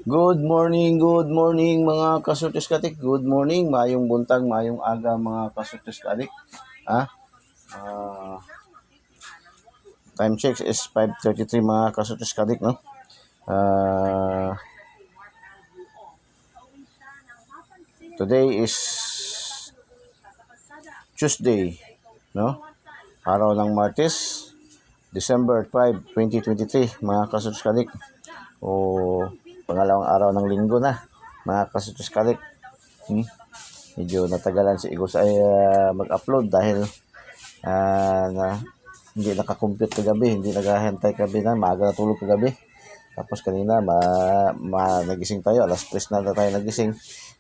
Good morning mga kasutis katik. Good morning, mayong buntag, mayong aga mga kasutis katik. Time check is 5:33 mga kasutis katik, no? Today is Tuesday, no? Araw ng Martes, December 5, 2023 mga kasutis katik. O pangalawang araw ng linggo na mga kasutis katik. Medyo natagalan si Igos ay mag-upload dahil hindi nakakompute kagabi, hindi naghahantay kagabi na maaga natulog kagabi. Tapos kanina nagising tayo, alas 3 na tayo nagising.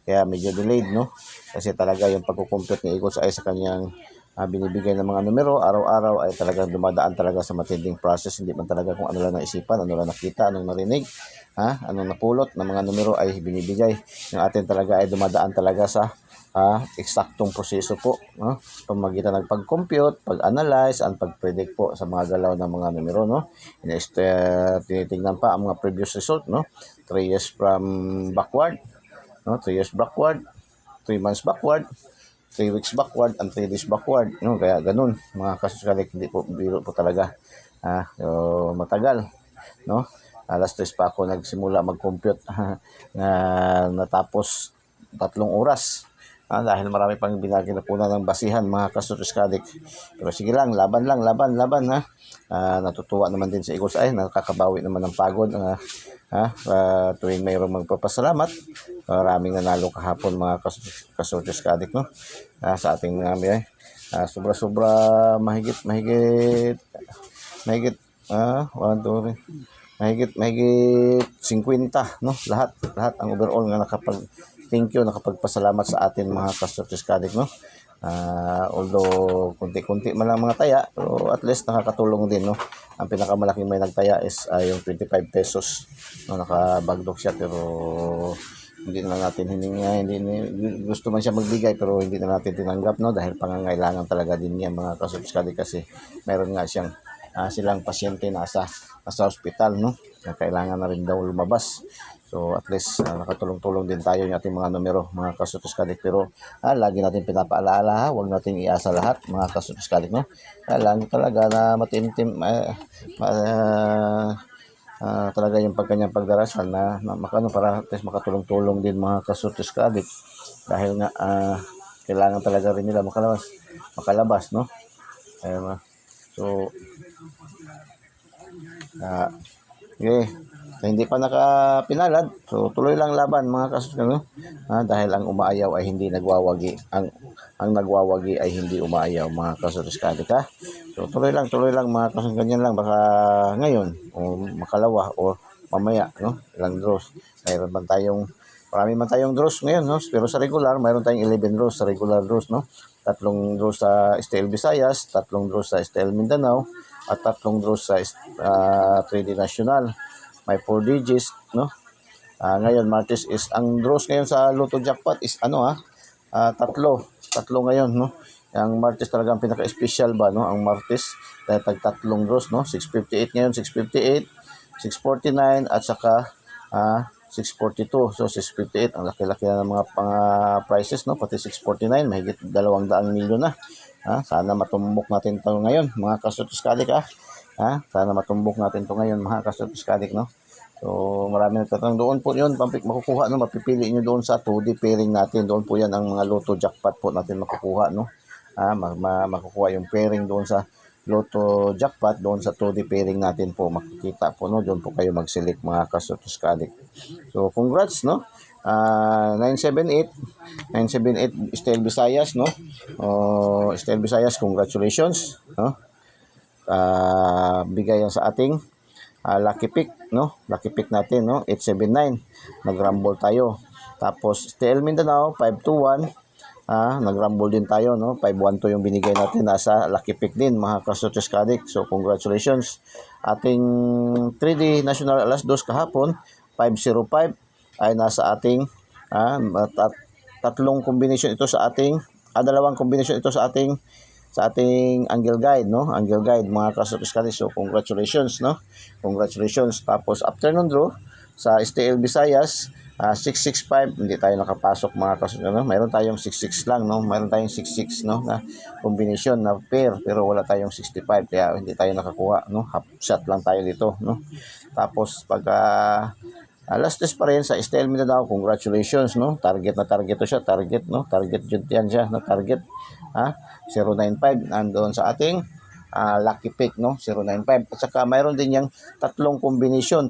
Kaya medyo delayed, no? Kasi talaga yung pagkukompute ni Igos ay sa kanyang binibigay ng mga numero, araw-araw ay talagang dumadaan talaga sa matinding process. Hindi man talaga kung ano lang naisipan, ano lang nakita, anong narinig, anong napulot ng mga numero ay binibigay. Yung atin talaga ay dumadaan talaga sa eksaktong proseso po, no? Pamagitan ng pag-compute, pag-analyze, and pag-predict po sa mga galaw ng mga numero, no? Tinitingnan pa ang mga previous result, no? 3 years from backward, no? 3 years backward, 3 months backward, 3 weeks backward, and 3 days backward, no? Kaya ganun mga kasuskalik, hindi po biro po talaga. So, matagal, no? Alas 3 pa ako nagsimula mag-compute natapos 3 oras. Dahil marami pang binaginapunan ng basihan mga kasuskalik. Pero sige lang, laban lang, laban, natutuwa naman din sa Eagles ay nakakabawi naman ng pagod. Tuwing mayroong magpapasalamat, maraming nanalo kahapon mga kasuskalik, no? Sa ating sobra-sobra mahigit 1, 2, 3, mahigit 50, no? Lahat ang overall nga nakapagpasalamat sa atin mga kasuskalik, no? Although kunti-kunti man lang mga taya, pero at least nakakatulong din, no? Ang pinakamalaking may nagtaya is yung 25 pesos, no? Nakabagdok siya pero hindi na natin hindi gusto man siya magbigay pero hindi na natin tinanggap, no? Dahil pangangailangan talaga din niya mga kasuskalik kasi meron nga silang pasyente nasa ospital, no? Kailangan na rin daw lumabas. So at least nakatulong-tulong din tayo yung ating mga numero mga kasuskalik. Pero lagi natin pinapaalaala, huwag natin iasa lahat mga kasuskalik, no? Lagi talaga na matimtim talaga yung pagkanyang pagdarasal na para at least makatulong-tulong din mga kasuskalik. Dahil nga kailangan talaga rin nila makalabas, no? So okay. Hindi pa nakapinalad, so tuloy lang laban mga kasuskalik, no? Dahil ang umaayaw ay hindi nagwawagi, ang nagwawagi ay hindi umaayaw mga kasuskalik, ha? So tuloy lang mga kasuskalik, ganyan lang, baka ngayon o makalawa o mamaya, no? Ilang draws, marami man tayong draws ngayon, no? Pero sa regular mayroon tayong 11 draws sa regular draws, no? 3 draws sa STL Visayas, 3 draws sa STL Mindanao, at 3 draws sa 3D National. May 4 digits, no? Ngayon Martes is ang draws ngayon sa Lotto Jackpot is tatlo ngayon, no? Ang Martes talagang pinaka-special ba, no? Ang Martes dahil tatlong draws, no? 658 ngayon, 658, 649 at saka 642. So 658 ang laki-laki na ng mga prices, no? Pati 649 mahigit 200 milyon na. Sana matumbok natin ito ngayon mga kasuskalik, sana matumbok natin ito ngayon mga kasuskalik, no? So marami nagtatanong doon po yun, makukuha, no? Mapipili nyo doon sa 2D pairing natin, doon po yan ang mga Lotto Jackpot po natin makukuha, no? Makukuha yung pairing doon sa Lotto Jackpot, doon sa 2D pairing natin po makikita po, no? Doon po kayo mag-select mga kasuskalik. So congrats, no? 978 STL Visayas, no? STL Visayas, congratulations, no? Bigay yan sa ating lucky pick, no? Lucky pick natin, no? 879 nag-rumble tayo. Tapos STL Mindanao 521, nag-rumble din tayo, no? 512 yung binigay natin, nasa lucky pick din mga kasuskalik. So congratulations. Ating 3D National alas 2 kahapon 505 ay nasa ating dalawang kombinasyon ito sa ating sa ating angle guide, no? Angle guide mga kasutis-kadit. So congratulations, no? Congratulations. Tapos afternoon draw sa STL Visayas, 665, hindi tayo nakapasok mga kasutis, no? Mayroon tayong 66 lang, no? Mayroon tayong 66, no, na combination na pair, pero wala tayong 65, kaya hindi tayo nakakuha, no? Half shot lang tayo dito, no? Tapos pag last test pa rin sa STL Mindanao, congratulations, no? Target na target to siya, target, no? Target jud yan siya, no? Target, 095 nandoon sa ating lucky pick, no? 095. At saka mayroon din yang tatlong combination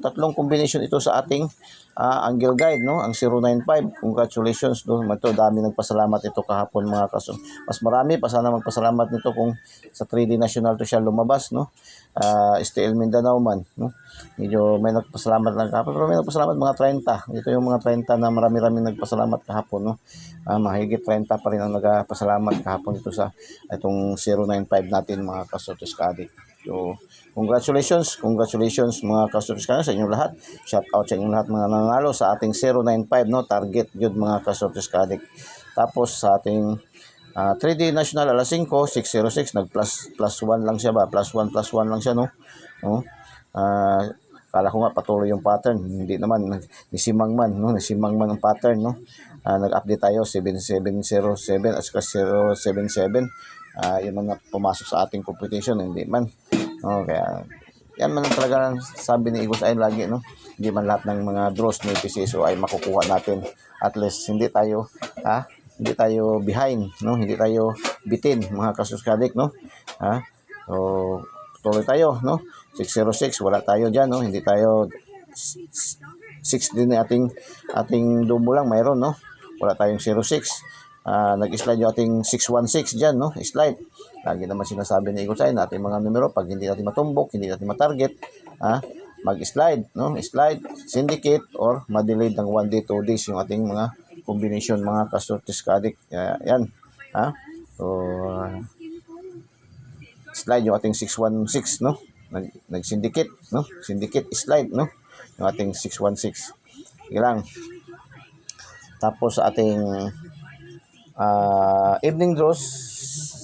ito sa ating angle guide, no? Ang 095. Congratulations, no? Ito dami nagpasalamat ito kahapon mga kaso. Mas marami pa sana magpasalamat nito kung sa 3D National to siya lumabas, no? STL Mindanao man, no? Medyo may nagpasalamat lang kahapon, pero may nagpasalamat mga 30. Ito yung mga 30 na marami-rami nagpasalamat kahapon, no? Mahigit 30 pa rin ang nagpasalamat kahapon dito sa itong 095 natin mga kasutis-kadit. So, congratulations mga kasutis-kadit sa inyong lahat. Shout out sa inyong lahat mga nanalo sa ating 095, no? Target yun mga kasutis-kadit. Tapos sa ating 3D National alas 5, 606, nag-plus 1 lang siya ba? Plus 1 lang siya, no? Kala ko nga patuloy yung pattern. Hindi naman. Nisimang man, no? Nisimang man ang pattern, no? Nag-update tayo, 7707 at saka 077. Yun man na pumasok sa ating competition. Hindi man. Kaya, yan man talaga sabi ni Igos ay lagi, no? Hindi man lahat ng mga draws ni PCSO ay makukuha natin. At least, hindi tayo behind, no? Hindi tayo bitin mga kasuskadik, no? So tuloy tayo, no? 606 wala tayo diyan, no? Hindi tayo 6 din ating dumo lang mayroon, no? Wala tayong 06. Nag-slide yung ating 616 diyan, no? Slide. Lagi naman sinasabi ni Igor sa ating mga numero pag hindi natin matumbok, hindi natin ma-target, mag-slide, no? Slide, syndicate or ma-delayed ng 1 day, 2 days yung ating mga combination mga kasutis-kadit. Yan. So, slide yung ating 616, no? Nag-syndicate, no? Syndicate slide, no? Yung ating 616. Sige lang. Tapos sa ating evening draws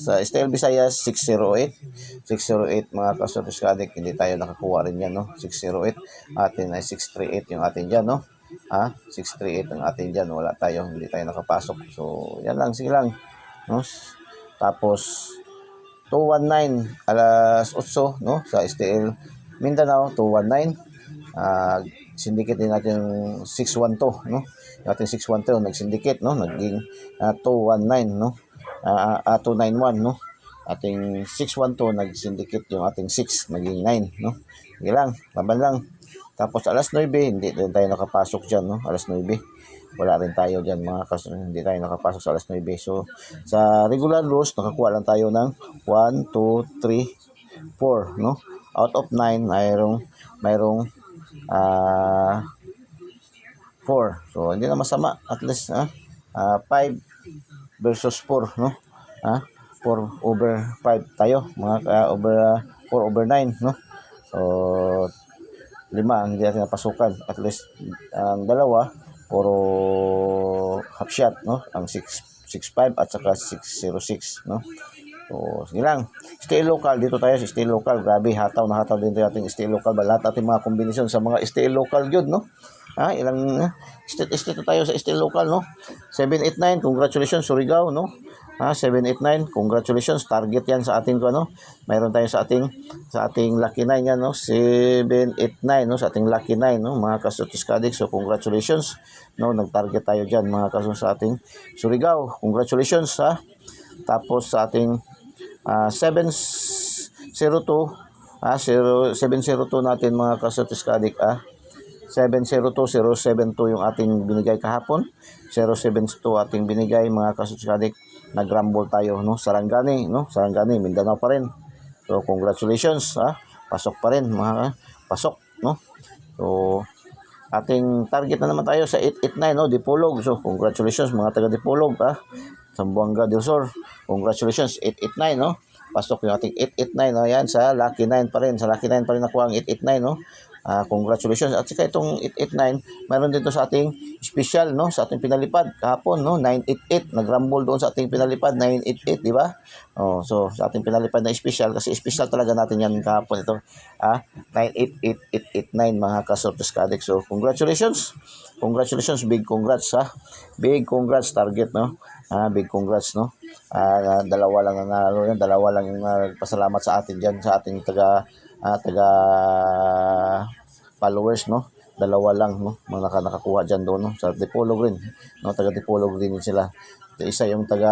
sa STL Visayas 608 mga kasutis-kadit, hindi tayo nakakuha rin yan, no? 608 atin ay 638 yung atin dyan, no? 638 ang atin dyan, wala tayo, hindi tayo nakapasok. So yan lang, sige lang, no? Tapos 219 alas 8, no? Sa STL Mindanao 219, syndicate din natin 612, no? Yung ating 612 nag-syndicate, no? Naging 219, no? 291, no? Ating 612 nag-syndicate yung ating 6 naging 9, no? Sige lang, laban lang. Tapos alas 9, hindi din tayo nakapasok dyan, no? Alas 9, wala rin tayo dyan mga hindi tayo nakapasok sa alas 9. So, sa regular draws, nakakuha lang tayo ng 1, 2, 3, 4, no? Out of 9, mayroong 4. So, hindi na masama. At least, 5 versus 4, no? 4 over 5 tayo, mga 4 over 9, no? So, 5 ang hindi natin napasukan. At least, ang dalawa, puro half shot, no? Ang 665 at saka 606, no? So, sige lang. Stay local. Dito tayo sa stay local. Grabe, hataw din tayo ating stay local. Lahat ating mga kombinasyon sa mga stay local yun, no? Ilang state tayo sa stay local, no? 789, congratulations, Surigao, no? 789, congratulations, target yan sa ating ano. Mayroon tayo sa ating lucky 9 yan, no? 789, no? Sa ating lucky 9, no? Mga kasutis-kadit. So congratulations, no? Nag-target tayo diyan mga kasus sa ating Surigao. Congratulations, Tapos sa ating 702 natin mga kasutis-kadit, 702 yung ating binigay kahapon. 072 ating binigay mga kasutis-kadit. Nag-rumble tayo, no? Sarangani, Mindanao pa rin. So congratulations, pasok pa rin mga pasok, no? So ating target na naman tayo sa 889, no? Dipolog. So congratulations mga taga Dipolog, Zamboanga del Sur. Congratulations 889, no? Pasok yung ating 889, no? Yan sa lucky 9 pa rin. Sa lucky 9 pa rin nakuha ang 889, no? Congratulations. At saka itong 889, mayroon dito sa ating special, no? Sa ating pinalipad kahapon, no? 988. Nagrumble doon sa ating pinalipad, 988, di ba? Oh, so sa ating pinalipad na special, kasi special talaga natin yan kahapon ito. 988889 mga kasortes kadik. So congratulations. Congratulations, big congrats ha. Big congrats target, no? Big congrats, no? Dalawa lang nanalo yan, dalawa lang yung pasalamat sa atin diyan, sa ating taga followers, no? Dalawa lang, no? Mga nakakuha diyan doon, no? Sa Dipolog rin, no? Taga Dipolog din sila. Isa yung taga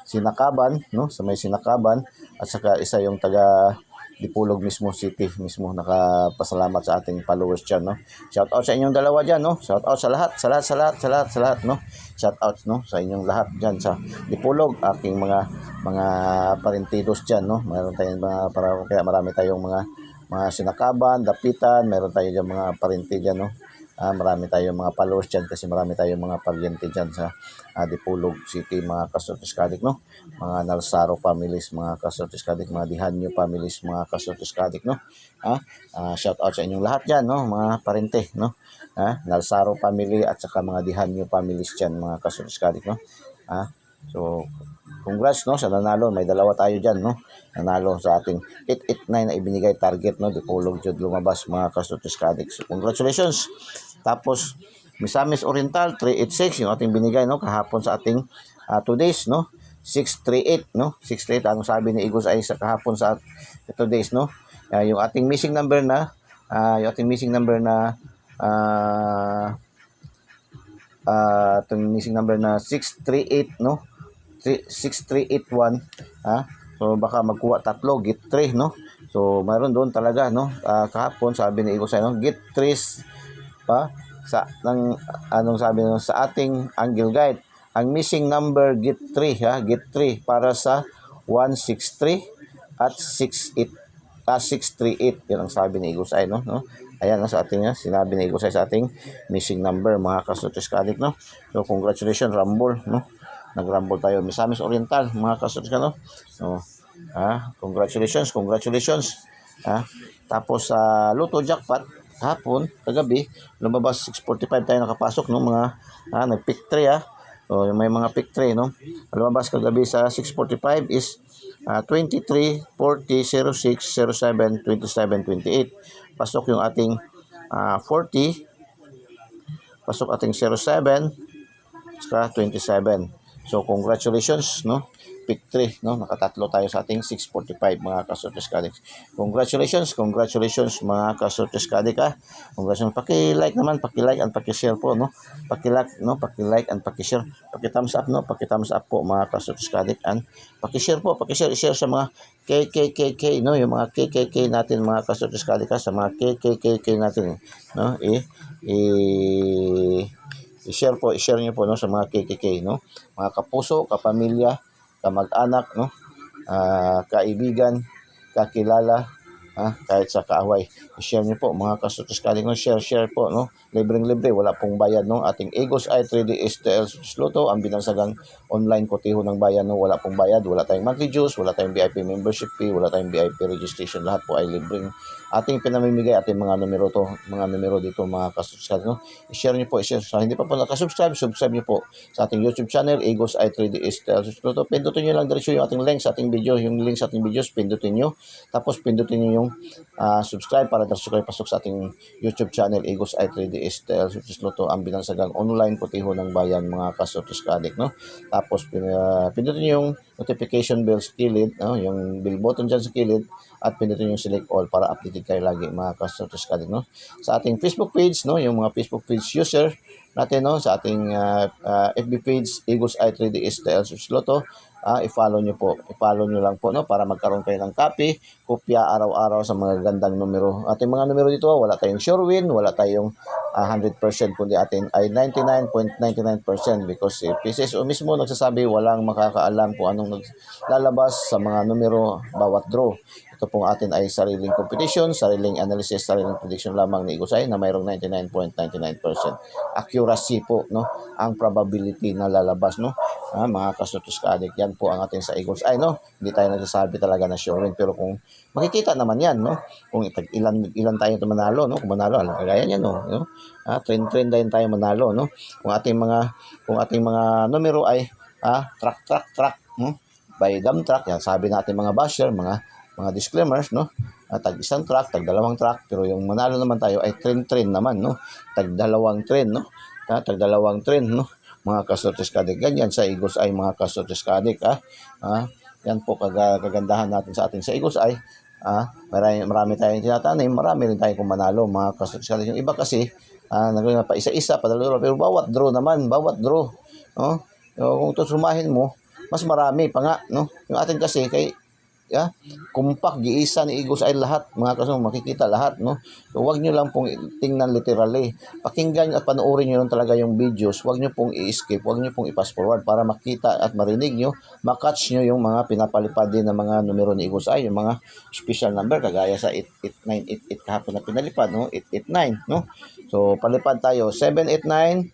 Sinakaban, no? Sa may Sinakaban, at saka isa yung taga Dipolog mismo city mismo, nakapasalamat sa ating followers diyan, no? Shout out sa inyong dalawa diyan, no? Shout out sa lahat, no? Shout out, no, sa inyong lahat diyan sa Dipolog, aking mga parentidos diyan, no? Mayroon tayong kaya marami tayong mga Sinakaban, Dapitan, meron tayo diyan mga parente diyan, no? Marami tayong mga followers diyan kasi marami tayong mga paryente diyan sa Dipolog City, mga kasortes kadik, no? Mga Nalsaro families, mga kasortes kadik, mga Dihanyo families, mga kasortes kadik, no? Shout out sa inyong lahat diyan, no, mga parente, no? Nalsaro family at saka mga Dihanyo families diyan, mga kasortes kadik, no? So congrats, no, sa nanalo. May dalawa tayo diyan, no? Nanalo sa ating 889 na ibinigay target, no? Dipolog jud lumabas, mga kasortes kadik. So congratulations. Tapos Misamis Oriental 386 yung ating binigay, no, kahapon sa ating 2 days, no? 638, no? 638 ang sabi ni Igos ay sa kahapon sa 2 days, no? Yung ating missing number na itong missing number na 638, no? 6381, so baka magkuha tatlo, get 3, no? So mayroon doon talaga, no? Kahapon sabi ni Igos ay, no, get 3 pa sa anong sabi no, sa ating angle guide. Ang missing number get 3, get 3 para sa 163 at 638. Yan ang sabi ni Igosay, no? Ayan, sa ating sinabi ni Igosay sa ating missing number, mga kasortes kadik, no? So congratulations, rumble, no? Nag-rumble tayo, Misamis Oriental, mga kasortes ka, no? So, congratulations. Tapos sa Lotto Jackpot hapon, kagabi, lumabas 6:45 tayo nakapasok, no, mga nag-pick 3, So may mga pick 3, no. Lumabas kagabi sa 6:45 is 23, 40, 06, 07, 27, 28. Pasok yung ating 40, pasok ating 07, saka 27. So congratulations, no. Pick 3, no, nakatatlo tayo sa ating 6:45, mga kasortes kadik. Congratulations mga kasortes kadik, Congratulations. Paki-like naman, paki-like and paki-share po, no. Paki-like and paki-share. Paki-thumbs up, no, paki-thumbs up po, mga kasortes kadik, and paki-share po, i-share sa mga KKKK, no, yung mga KKK natin, mga kasortes kadik, sa mga KKKK natin, no, i-share niyo po, no, sa mga KKK, no, mga kapuso, kapamilya, kamag-anak, no, kaibigan, kakilala, kahit sa kaaway. I-share niyo po, mga kasortes kadik, no, share po, no, libreng-libre, wala pong bayad, no, ating Igos Eye 3D STL Lotto, ang binansagang online kotiho ng bayan, no, wala pong bayad, wala tayong monthly dues, wala tayong VIP membership fee, wala tayong VIP registration, lahat po ay libreng ating pinamimigay, ating mga numero dito, mga kasortes kadik, no. I-share niyo po, sa hindi pa po nakasubscribe, subscribe niyo po sa ating YouTube channel, Igos Eye 3D STL Lotto. Pindutin niyo lang diretso yung ating link sa ating video, yung link sa ating videos, pindutin niyo, tapos pindutin niyo yung subscribe para diretso kayo pasok sa ating YouTube channel, Igos Eye 3D STL Lotto, ang binansagang online kotiho ng bayan, mga kasortes kadik, no. Tapos pindutin niyo yung notification bell sa kilid, no, yung bell button dyan sa kilid, at pindutin yung select all para updated kayo lagi, mga kasortes kadik, no. Sa ating Facebook page, no, yung mga Facebook page user natin, no, sa ating FB page, Igos Eye 3D STL Lotto, i-follow nyo lang po, no, para magkaroon kayo ng kopya araw-araw sa mga gandang numero. Ating mga numero dito, wala tayong sure win, wala tayong 100%, kundi atin ay 99.99%, because si PCSO mismo nagsasabi walang makakaalam kung anong lalabas sa mga numero bawat draw. Ito pong atin ay sariling competition, sariling analysis, sariling prediction lamang ni Igosay na mayroong 99.99% accuracy po, no, ang probability na lalabas, no. mga kasutos ka-addict. Yan po ang ating sa Eagles Eye, no? Hindi tayo nagsasabi talaga na sure win, pero kung makikita naman yan, no? Kung ilan tayo manalo, no? Kung manalo, kagaya niyan, no? Trend din tayo manalo, no? Kung ating mga numero ay track, no? By dump truck, yan sabi natin mga basher, mga disclaimers, no? Tag isang truck, tag dalawang truck, pero yung manalo naman tayo ay trend naman, no? Tag dalawang trend, no? Tag dalawang trend, no? Mga kasutos ka-addict. Ganyan sa Eagles Eye, mga kasutos ka-addict, yan po kagandahan natin sa ating sa Eagles Eye. Marami tayong tinatanim, marami rin tayong manalo, mga kasutos ka-addict. Yung iba kasi, naging pa isa-isa, padalo, pero bawat draw, no? Kung tusumahin mo, mas marami pa nga, no? Yung atin kasi, kumpak, giisa ni Eagles ay lahat, mga kasama, makikita lahat, no? So, huwag nyo lang pong tingnan literally. Pakinggan nyo at panoorin nyo lang talaga yung videos. Huwag nyo pong i-skip, huwag nyo pong i-pass forward para makita at marinig nyo, makatch nyo yung mga pinapalipad din ng mga numero ni Eagles ay, yung mga special number, kagaya sa 8888 kahapon na pinalipad, no? 889, no? So, palipad tayo, 789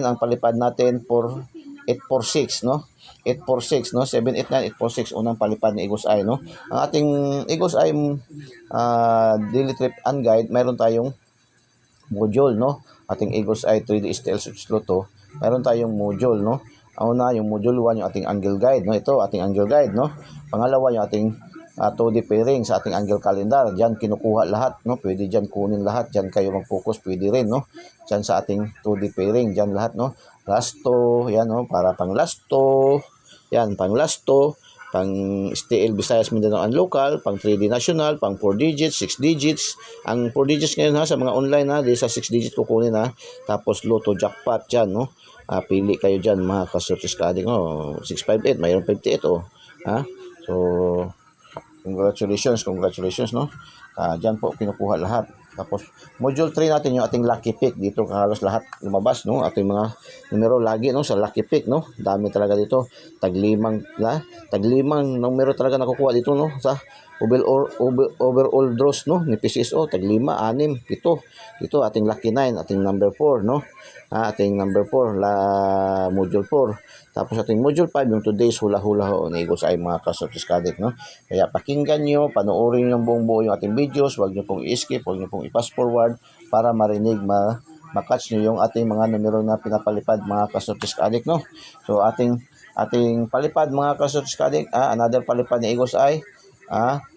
ang palipad natin for 846, no? 846, no? 789, 846, unang palipad ni Eagles Eye, no? Ang ating Eagles Eye daily trip and guide, mayroon tayong module, no? Ating Eagles Eye 3D STL Lotto, mayroon tayong module, no? Ang una, yung module 1, yung ating angle guide, no? Ito, ating angle guide, no? Pangalawa, yung ating 2D pairing sa ating angle calendar. Diyan kinukuha lahat, no? Pwede diyan kunin lahat. Diyan kayo mag-focus, pwede rin, no? Diyan sa ating 2D pairing, diyan lahat, no? Lasto, yan, no? Para pang lasto. Yan, pang lasto, pang STL Visayas Mindanao and local, pang 3D national, pang 4 digits, 6 digits. Ang 4 digits ngayon sa mga online di sa 6 digits kukunin Tapos Lotto jackpot diyan, no? Pili kayo diyan, mga kasutos ka-addict, no? 658, mayroon 58 So congratulations, no? Diyan po kinukuha lahat. Tapos, module 3 natin yung ating lucky pick. Dito halos lahat lumabas, no? Ating mga numero lagi, no? Sa lucky pick, no? Dami talaga dito. Taglimang numero talaga nakukuha dito, no? Sa overall draws, no? Ni PCSO, taglima, 6, 7. Dito, ating lucky 9, ating number 4, no? Ating number 4, module 4. Tapos ating module 5, yung today's hula-hula ni Eagles Eye, mga kasutos ka-addict, no? Kaya pakinggan nyo, panoorin yung buong-buo yung ating videos, huwag nyo pong i-skip, huwag nyo pong i-pass forward para marinig, makatch nyo yung ating mga numero na pinapalipad, mga kasutos ka-addict, no? So ating palipad, mga kasutos ka-addict, another palipad ni Eagles Eye,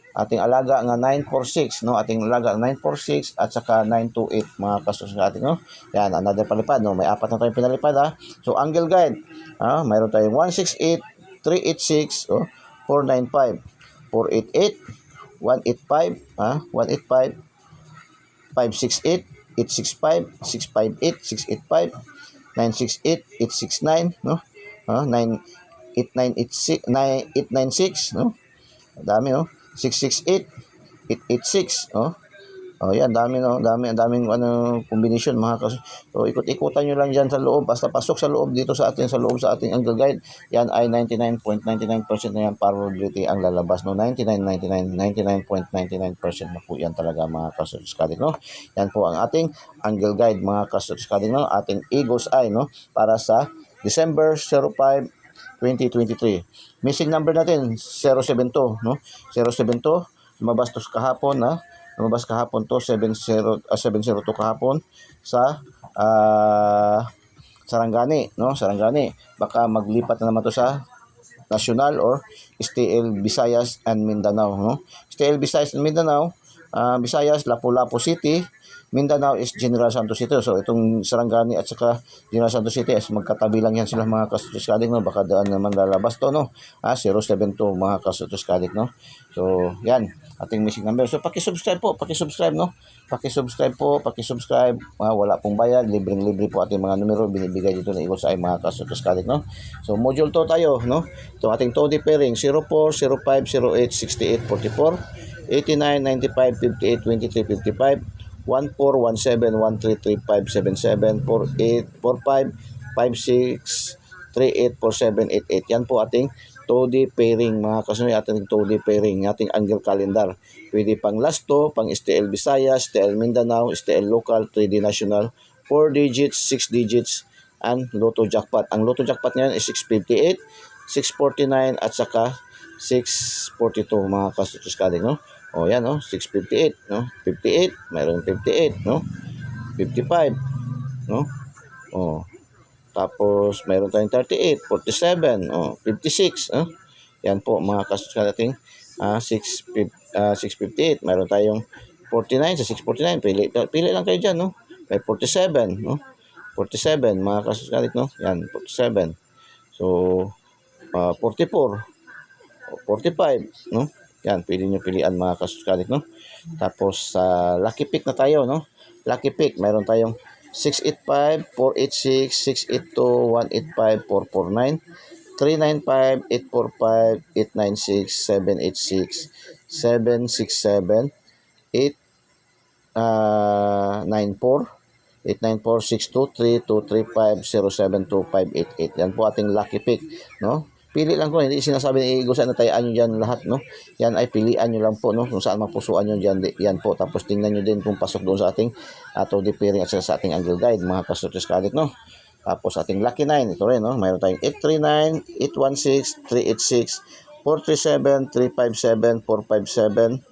ating alaga nga 946, no? Ating alaga 946 at saka 928, mga kasutos ka-addict, no? Yan, another palipad, no? May 4 na tayong pinalipad, So angle guide, mayroon tayong 168, 386, 495, 488, 185, 185, 568, 865, 658, 685, 968, 869, no? 8986, 896, no? Dami, no? 668, 886, yan, dami, no? Ang daming combination, mga So, ikot-ikutan nyo lang dyan sa loob. Basta pasok sa loob dito sa ating angle guide. Yan ay 99.99% na yan probability ang lalabas, no? 99.99% na po yan talaga, mga kasuskadik, no? Yan po ang ating angle guide, mga kasuskadik, no? Ating Eagles Eye, no? Para sa December 05, 2023. Missing number natin, 072, no? 072, lumabas to kahapon, lumabas kahapon to 702 kahapon sa Sarangani, no? Sarangani. Baka maglipat na naman to sa National or STL Visayas and Mindanao, no? STL Visayas and Mindanao, Visayas Lapu-Lapu City, Mindanao is General Santos City. So itong Sarangani at saka General Santos City is magkatabi lang yan sila, mga kasutos ka-addict, no? Baka daan naman lalabas to, no? 072, mga kasutos ka-addict, no? So yan, ating missing number. So paki-subscribe, no? Paki-subscribe. Wala pong bayad, libreng-libre po ating mga numero binibigay dito ng Eagles Eye, mga kasutos ka-addict, no? So module 2 tayo, no? Ito ating 2D pairing 04, 05, 08, 68, 44, 89, 95, 58, 23, 55, 1417 1335 77 48 45 56 38 47 88. Yan po ating 2D pairing, mga kasunod, ating 2D pairing, ating angle calendar. Pwede pang lasto, pang STL Visayas, STL Mindanao, STL local, 3D national, 4 digits, 6 digits, and Lotto Jackpot. Ang Lotto Jackpot ngayon is 658, 649 at saka 642 mga kasutos kaling, no? O yan, no? 658, no? 58, mayroon 58, no? 55, no? O, tapos mayroon tayong 38, 47, o 56, no? Yan po mga kasutos kaling 658. Mayroon tayong 49 sa 649. Pili lang kayo dyan, no? May 47, no? 47 mga kasutos kaling, no? Yan, 47. So, 44, 45, no? Yan, pili nyo pilian mga kasuskalit, no? Tapos, sa lucky pick na tayo, no? Lucky pick, mayroon tayong 685, 486, 682, 185, 449, 395, 845, 896, 786, 767, 894, 894-623-235-072-588. Yan po ating lucky pick, no? Pili lang po, hindi sinasabi na iigusan na tayaan nyo dyan lahat, no? Yan ay pilian nyo lang po, no? Kung saan mapusuan nyo dyan, yan po. Tapos tingnan nyo din kung pasok doon sa ating Todi Pairing at sa ating angle guide, mga kasutos kalit, no? Tapos ating lucky 9, ito rin, no? Mayroon tayong 839, 816, 386, 437, 357, 457,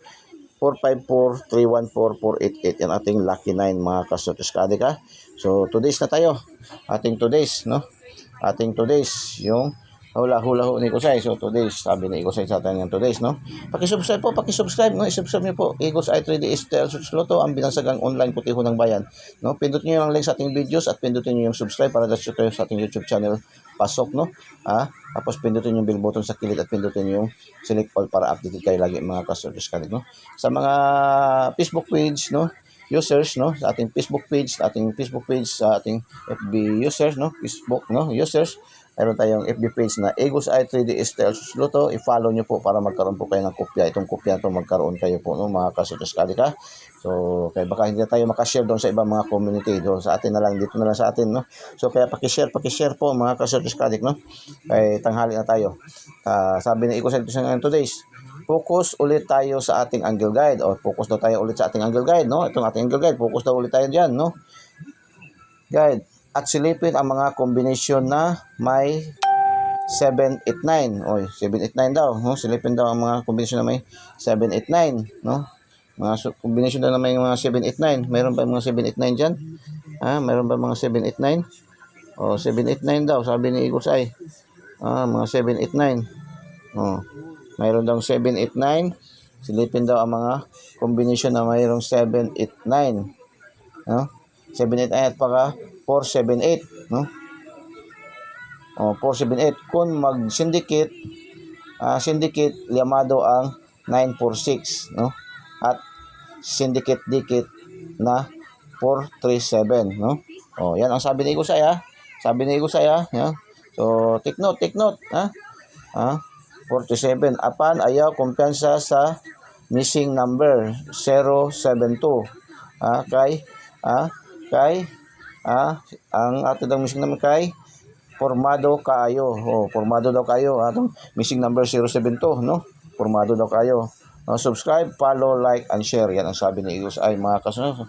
454, 314, 488. Yan ating lucky 9 mga kasutos kalit, ha? So, today's na tayo. Ating today's, no? Ating today's, yung hula-hula ni Kusay. So, today's, sabi ni Kusay sa atin yung today's, no? Pakisubscribe po, pakisubscribe, no? I-subscribe niyo po. Eagles Eye 3D STL Suits Lotto, ang binansagang online putiho ng bayan, no? Pindutin niyo yung link sa ating videos at pindutin niyo yung subscribe para dapat kayo sa ating YouTube channel pasok, no? Tapos pindutin yung bell button sa kilid at pindutin yung select all para updated kayo lagi mga kasutos kalit, no? Sa mga Facebook page, no? Users, no? Sa ating Facebook page, sa ating FB users, no? Facebook, no? Users, mayroon tayong FB page na Eagles Eye 3D STL Suits Lotto. I-follow nyo po para magkaroon po kayo ng kopya. Itong kopya ito magkaroon kayo po, no, mga kasutos kalit, ha? So, kaya baka hindi tayo makashare doon sa ibang mga community. Doon sa atin na lang, dito na lang sa atin, no? So, kaya pakishare po mga kasutos kalit, no? Kaya tanghali na tayo. Sabi ni Iko sa today's, focus ulit tayo sa ating angle guide. O, focus daw tayo ulit sa ating angle guide, no? Itong ating angle guide, focus daw ulit tayo dyan, no? Guide. At silipin ang mga kombinasyon na may 789. Oy, 789 daw, no? Silipin daw ang mga kombinasyon na may 789, no? Mga kombinasyon daw na may mga 789. Mayroon ba mga 789 diyan? Mayroon ba mga 789? Oh, 789 daw, sabi ni Igos ay. Mga 789. Oh. Mayroon daw 789. Silipin daw ang mga kombinasyon na mayroong 789. No? 789 at paka 478, no? 478. Kung mag-syndicate, llamado ang 946, no? At syndicate dikit na 437, no? Yan ang sabi ni Igusay, ha? Sabi ni Igusay, ha? Yeah. So, take note, ha? 47. Apan ayaw kumpiyansa sa missing number 072. Ang ato daw missing number kay formado kayo. Formado daw kayo. Atong missing number 072, no? Formado daw kayo. Subscribe, follow, like, and share. Yan ang sabi ni Eagles Eye, mga kasunod.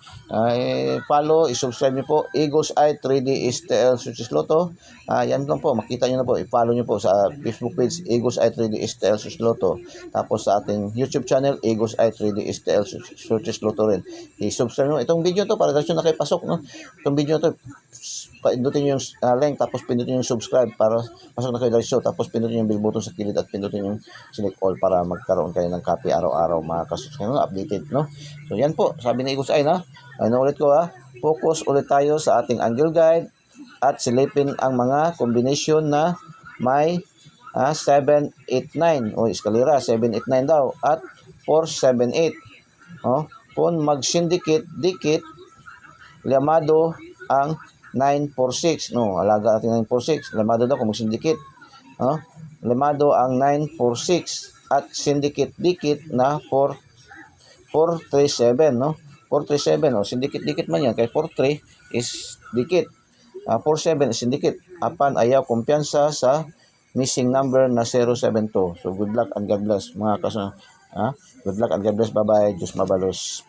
Follow, i-subscribe nyo po. Eagles Eye 3D STL Suits Lotto. Yan lang po, makita nyo na po. I-follow nyo po sa Facebook page, Eagles Eye 3D STL Suits Lotto. Tapos sa ating YouTube channel, Eagles Eye 3D STL Suits Lotto rin. I-subscribe nyo. Itong video to, para daw na kayo pasok, no? Itong video to, pindutin nyo yung link, tapos pindutin nyo yung subscribe para pasok na kayo dito. Tapos pindutin nyo yung bell button sa kilid at pindutin yung select all para magkaroon kayo ng copy araw-araw, mga kasusunod, no? Updated, no? So yan po, sabi ni Igos ay, na ulit ko, focus ulit tayo sa ating angle guide at silipin ang mga combination na may 789 o eskalera 789 daw at 478. Kung mag-syndicate dikit, llamado ang 946, no? Alaga natin 946. Lamado daw kung mag-syndicate. Lamado ang 946 at syndicate dikit na 437, no? 437, syndicate dikit man yan kay 43 is dikit. 47 is syndicate. Apan ayaw kumpiyansa sa missing number na 072. So good luck and God bless, mga kasunod. Good luck and God bless. Bye-bye. Diyos mabalos.